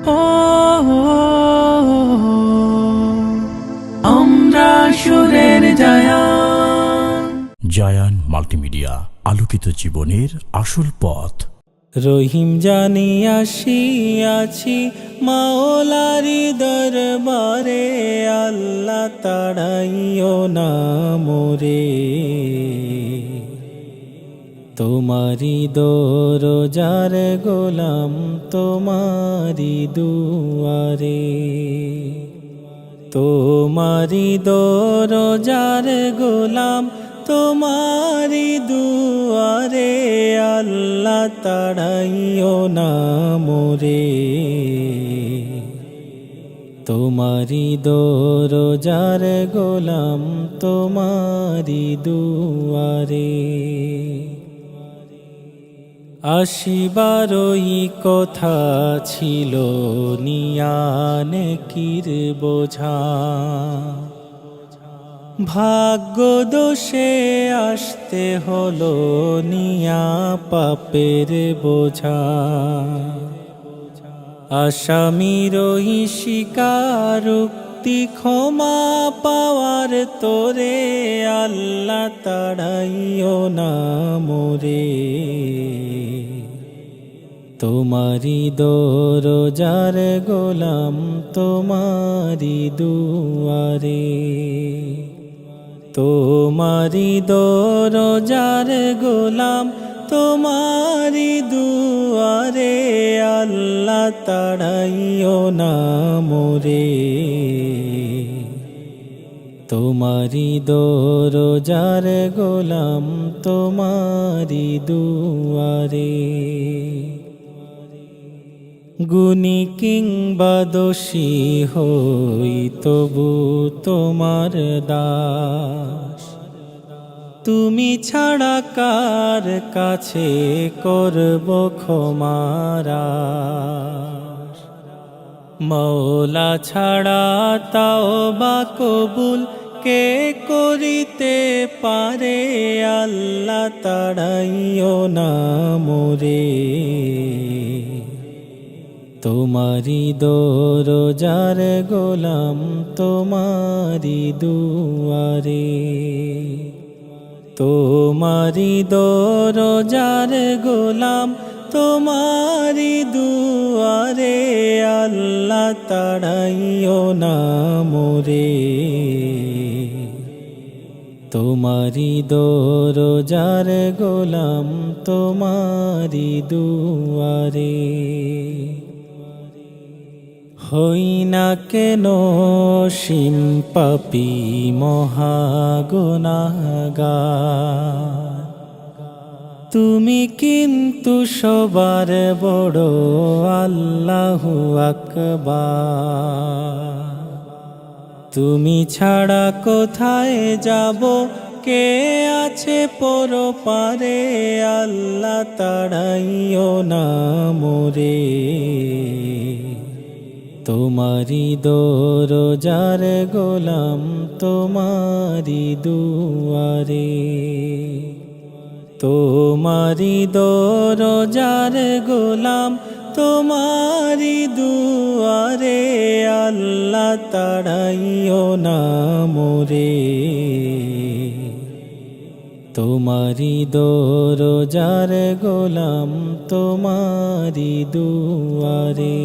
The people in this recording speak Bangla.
ও আমরা সুরের জায়ান। জায়ান মাল্টিমিডিয়া, আলোকিত জীবনের আসল পথ। রহিম জানি আসিয়াছি মাওলারি দরবারে, আল্লাহ তাড়াইও না মোরে। তোমারি দরজার গোলাম তোমারি দুয়ারে, তোমারি দরজার গোলাম তোমারি দুয়ারে, আল্লাহ তাড়াইও না মোরে। তোমারি দরজার গোলাম তোমারি দুয়ারে। আসিবারই কথা ছিল নিয়ানে কির বোঝা, ভাগ্য দোষে আসতে হলো নিয়া পাপের বোঝা। আসামিরই স্বীকারোক্তি ক্ষমা পাওয়ার তোরে, আল্লাহ তাড়াইও না মোরে। তোমারি দরজার গোলাম তোমারি দুয়ারে, তোমারি দরজার গোলাম তোমারি দুয়ারে, আল্লাহ তাড়াইও না মোরে। তোমারি দরজার গোলাম তোমারি দুয়ারে। গুণী কিংবা দোষী হই তবু তোমার দাস, তুমি ছাড়া কার কাছে করব ক্ষমারা। মওলা ছাড়া তাওবা কবুল কে করিতে পারে, আল্লাহ তাড়াইও না মোরে। তোমারি দরজার গোলাম তোমারি দুয়ারে, তোমারি দরজার গোলাম তোমারি দুয়ারে, আল্লাহ তাড়াইও না মোরে। তোমারি দরজার গোলাম তোমারি দুয়ারে। হই না কেন সীম পাপী মহাগুনাহগার, তুমি কিন্তু সবার বড় আল্লাহু আকবার। তুমি ছাড়া কোথায় যাব, কে আছে পরপারে, আল্লাহ তাড়াইও না মোরে। তোমারি দরজার গোলাম তোমারি দুয়ারে, তোমারি দরজার গোলাম তোমারি দুয়ারে, আল্লাহ তাড়াইও না মোরে। তোমারি দরজার গোলাম তোমারি দুয়ারে।